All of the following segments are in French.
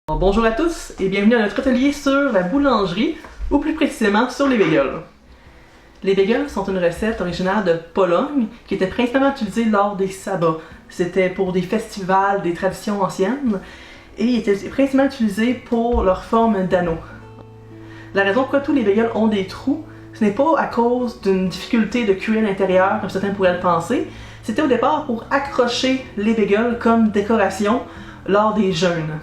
Bonjour à tous et bienvenue à notre atelier sur la boulangerie, ou plus précisément sur les bagels. Les bagels sont une recette originaire de Pologne qui était principalement utilisée lors des sabbats. C'était pour des festivals, des traditions anciennes, et étaient principalement utilisés pour leur forme d'anneau. La raison pourquoi tous les bagels ont des trous, ce n'est pas à cause d'une difficulté de cuire à l'intérieur comme certains pourraient le penser, c'était au départ pour accrocher les bagels comme décoration lors des jeûnes.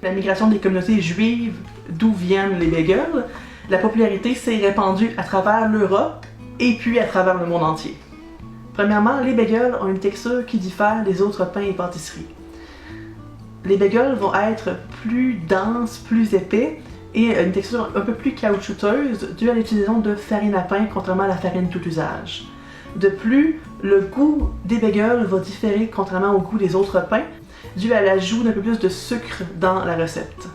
La migration des communautés juives, d'où viennent les bagels, la popularité s'est répandue à travers l'Europe et puis à travers le monde entier. Premièrement, les bagels ont une texture qui diffère des autres pains et pâtisseries. Les bagels vont être plus denses, plus épais et une texture un peu plus caoutchouteuse due à l'utilisation de farine à pain contrairement à la farine tout usage. De plus, le goût des bagels va différer contrairement au goût des autres pains dû à l'ajout d'un peu plus de sucre dans la recette.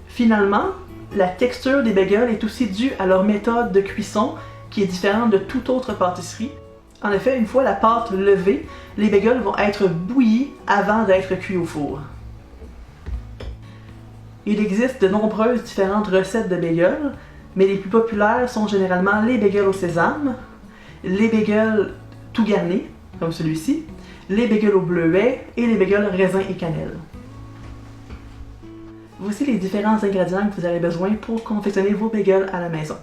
Finalement, la texture des bagels est aussi due à leur méthode de cuisson qui est différente de toute autre pâtisserie. En effet, une fois la pâte levée, les bagels vont être bouillis avant d'être cuits au four. Il existe de nombreuses différentes recettes de bagels, mais les plus populaires sont généralement les bagels au sésame, les bagels tout garnis, comme celui-ci, les bagels au bleuet et les bagels raisin et cannelle. Voici les différents ingrédients que vous avez besoin pour confectionner vos bagels à la maison.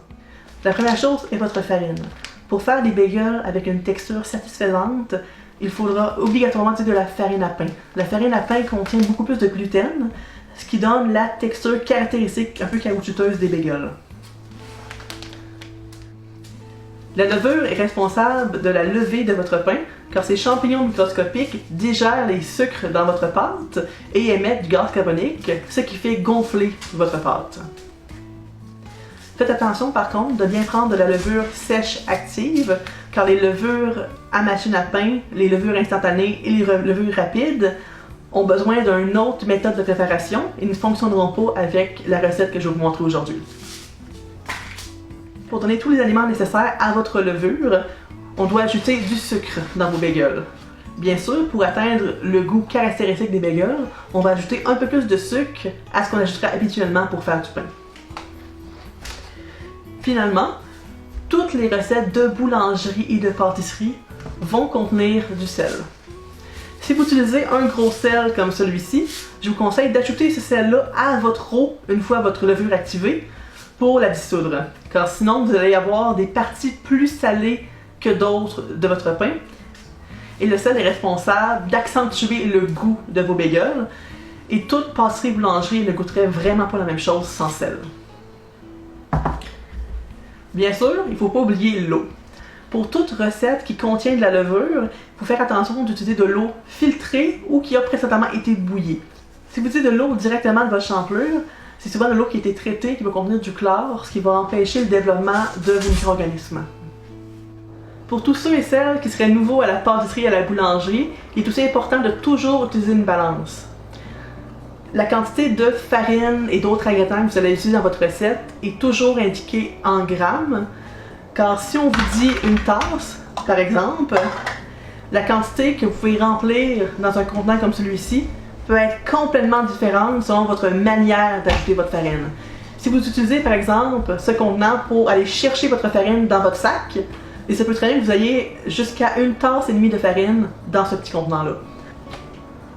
La première chose est votre farine. Pour faire des bagels avec une texture satisfaisante, il faudra obligatoirement utiliser de la farine à pain. La farine à pain contient beaucoup plus de gluten, ce qui donne la texture caractéristique un peu caoutchouteuse des bagels. La levure est responsable de la levée de votre pain, car ces champignons microscopiques digèrent les sucres dans votre pâte et émettent du gaz carbonique, ce qui fait gonfler votre pâte. Faites attention par contre de bien prendre de la levure sèche active, car les levures à machine à pain, les levures instantanées et les levures rapides ont besoin d'une autre méthode de préparation et ne fonctionneront pas avec la recette que je vais vous montrer aujourd'hui. Pour donner tous les aliments nécessaires à votre levure, on doit ajouter du sucre dans vos bagels. Bien sûr, pour atteindre le goût caractéristique des bagels, on va ajouter un peu plus de sucre à ce qu'on ajouterait habituellement pour faire du pain. Finalement, toutes les recettes de boulangerie et de pâtisserie vont contenir du sel. Si vous utilisez un gros sel comme celui-ci, je vous conseille d'ajouter ce sel-là à votre eau une fois votre levure activée pour la dissoudre, car sinon vous allez avoir des parties plus salées que d'autres de votre pain. Et le sel est responsable d'accentuer le goût de vos bagels, et toute pâtisserie boulangerie ne goûterait vraiment pas la même chose sans sel. Bien sûr, il ne faut pas oublier l'eau. Pour toute recette qui contient de la levure, il faut faire attention d'utiliser de l'eau filtrée ou qui a précédemment été bouillie. Si vous utilisez de l'eau directement de votre champlure, c'est souvent de l'eau qui a été traitée qui va contenir du chlore, ce qui va empêcher le développement de micro-organismes. Pour tous ceux et celles qui seraient nouveaux à la pâtisserie et à la boulangerie, il est aussi important de toujours utiliser une balance. La quantité de farine et d'autres ingrédients que vous allez utiliser dans votre recette est toujours indiquée en grammes, car si on vous dit une tasse, par exemple, la quantité que vous pouvez remplir dans un contenant comme celui-ci peut être complètement différente selon votre manière d'ajouter votre farine. Si vous utilisez par exemple ce contenant pour aller chercher votre farine dans votre sac, et ça peut très bien que vous ayez jusqu'à une tasse et demie de farine dans ce petit contenant-là.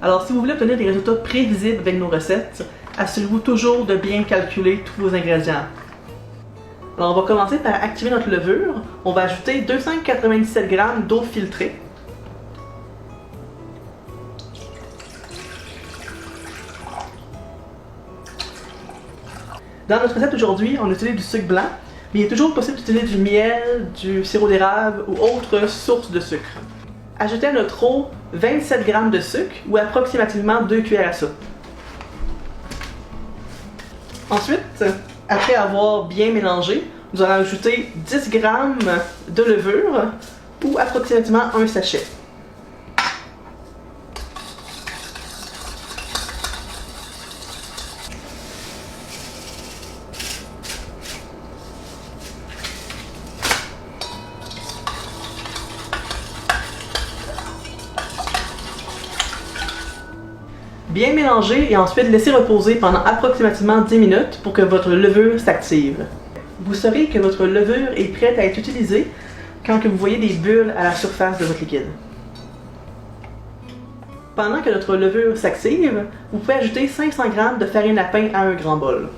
Alors si vous voulez obtenir des résultats prévisibles avec nos recettes, assurez-vous toujours de bien calculer tous vos ingrédients. Alors on va commencer par activer notre levure. On va ajouter 297 g d'eau filtrée. Dans notre recette aujourd'hui, on utilise du sucre blanc, mais il est toujours possible d'utiliser du miel, du sirop d'érable ou autre source de sucre. Ajoutez à notre eau 27 g de sucre ou approximativement 2 cuillères à soupe. Ensuite, après avoir bien mélangé, nous allons ajouter 10 g de levure ou approximativement un sachet. Bien mélanger et ensuite laisser reposer pendant approximativement 10 minutes pour que votre levure s'active. Vous saurez que votre levure est prête à être utilisée quand vous voyez des bulles à la surface de votre liquide. Pendant que notre levure s'active, vous pouvez ajouter 500 g de farine à pain à un grand bol.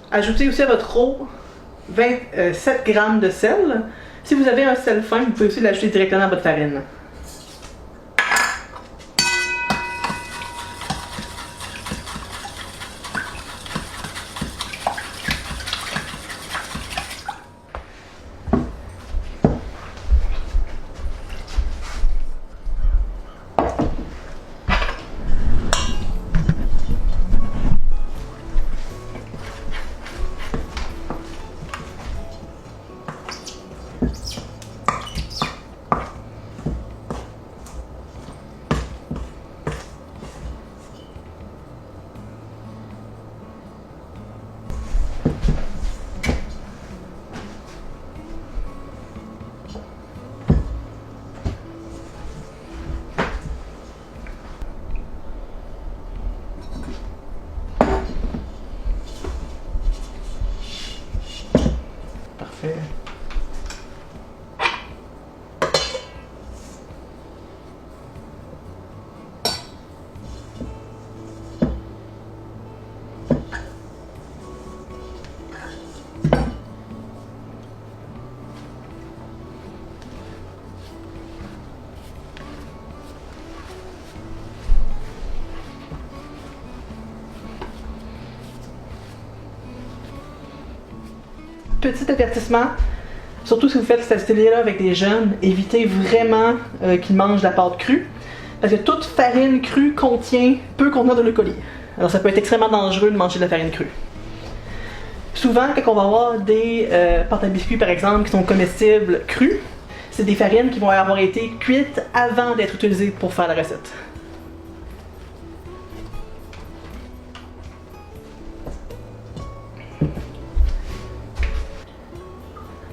Ajoutez aussi à votre eau 7 g de sel. Si vous avez un sel fin, vous pouvez aussi l'ajouter directement à votre farine. Parfait. Petit avertissement, surtout si vous faites cet atelier-là avec des jeunes, évitez vraiment qu'ils mangent de la pâte crue, parce que toute farine crue peut contenir de l'eucolie. Alors ça peut être extrêmement dangereux de manger de la farine crue. Souvent, quand on va avoir des pâtes à biscuits par exemple qui sont comestibles crues, c'est des farines qui vont avoir été cuites avant d'être utilisées pour faire la recette.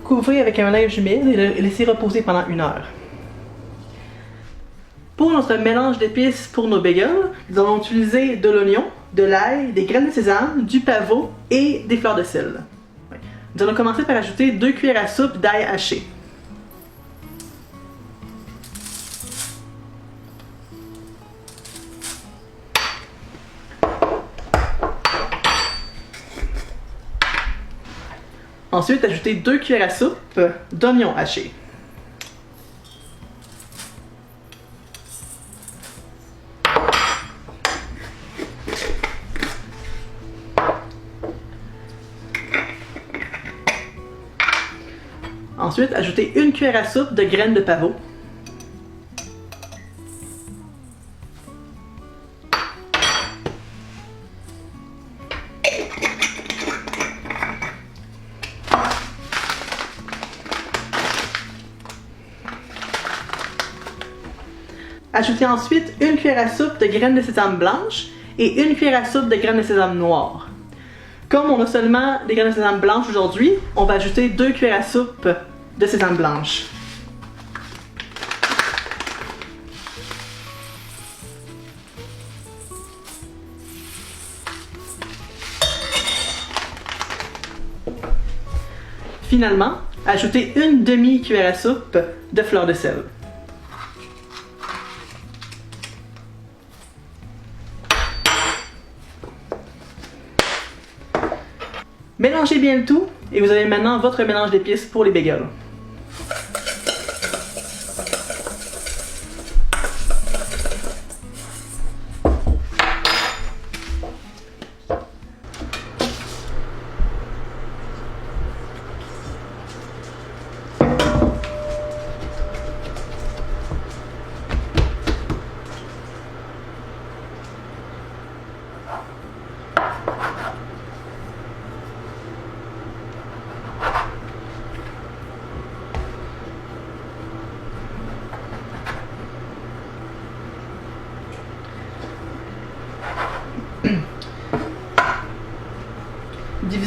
Couvrez avec un linge humide et laissez reposer pendant 1 heure. Pour notre mélange d'épices pour nos bagels, nous allons utiliser de l'oignon, de l'ail, des graines de sésame, du pavot et des fleurs de sel. Nous allons commencer par ajouter 2 cuillères à soupe d'ail haché. Ensuite, ajoutez 2 cuillères à soupe d'oignons hachés. Ensuite, ajoutez 1 cuillère à soupe de graines de pavot. Ajoutez ensuite 1 cuillère à soupe de graines de sésame blanches et 1 cuillère à soupe de graines de sésame noires. Comme on a seulement des graines de sésame blanches aujourd'hui, on va ajouter 2 cuillères à soupe de sésame blanche. Finalement, ajoutez 1 demi-cuillère à soupe de fleurs de sel. Mélangez bien le tout et vous avez maintenant votre mélange d'épices pour les bagels.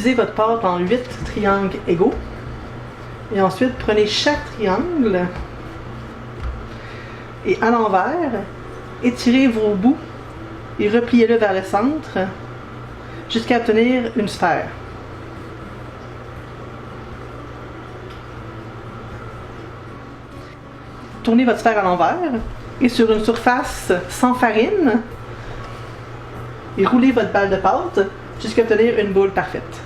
Divisez votre pâte en 8 triangles égaux. Et ensuite, prenez chaque triangle et à l'envers, étirez vos bouts et repliez-le vers le centre jusqu'à obtenir une sphère. Tournez votre sphère à l'envers et sur une surface sans farine, et roulez votre balle de pâte jusqu'à obtenir une boule parfaite.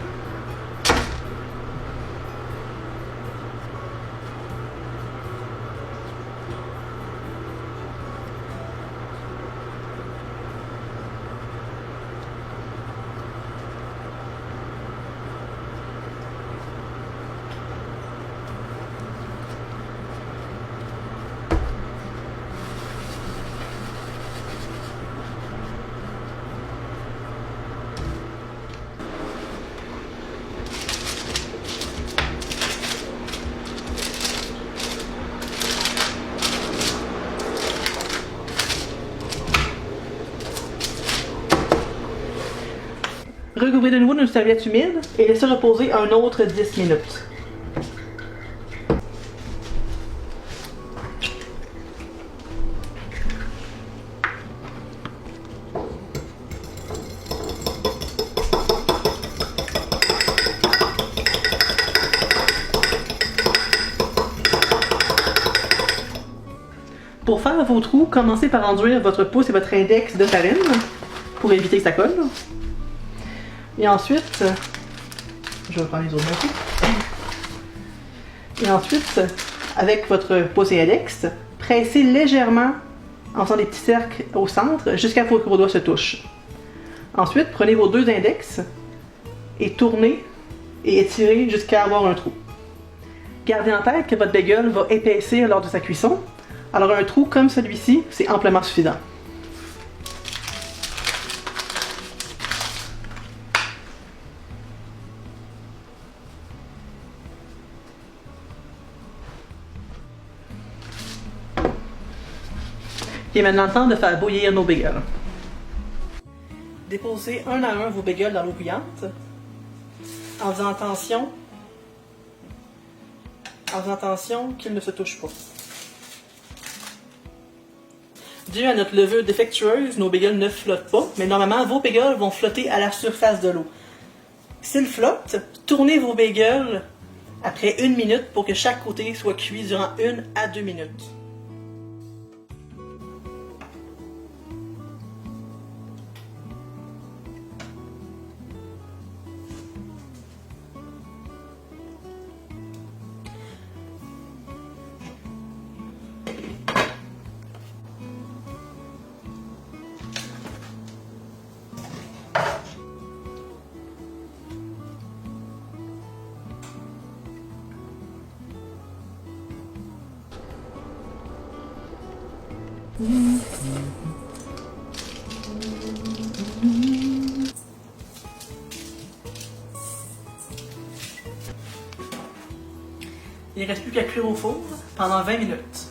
Recouvrez de nouveau d'une serviette humide et laissez reposer un autre 10 minutes. Pour faire vos trous, commencez par enduire votre pouce et votre index de farine pour éviter que ça colle. Et ensuite, je vais prendre les autres morceaux. Et ensuite, avec votre pouce et index, pressez légèrement en faisant des petits cercles au centre jusqu'à ce que vos doigts se touchent. Ensuite, prenez vos deux index et tournez et étirez jusqu'à avoir un trou. Gardez en tête que votre bagel va épaissir lors de sa cuisson, alors un trou comme celui-ci, c'est amplement suffisant. Il est maintenant le temps de faire bouillir nos bagels. Déposez un à un vos bagels dans l'eau bouillante en faisant attention qu'ils ne se touchent pas. Dû à notre levure défectueuse, nos bagels ne flottent pas, mais normalement vos bagels vont flotter à la surface de l'eau. S'ils flottent, tournez vos bagels après 1 minute pour que chaque côté soit cuit durant 1 à 2 minutes. Il ne reste plus qu'à cuire au four pendant 20 minutes.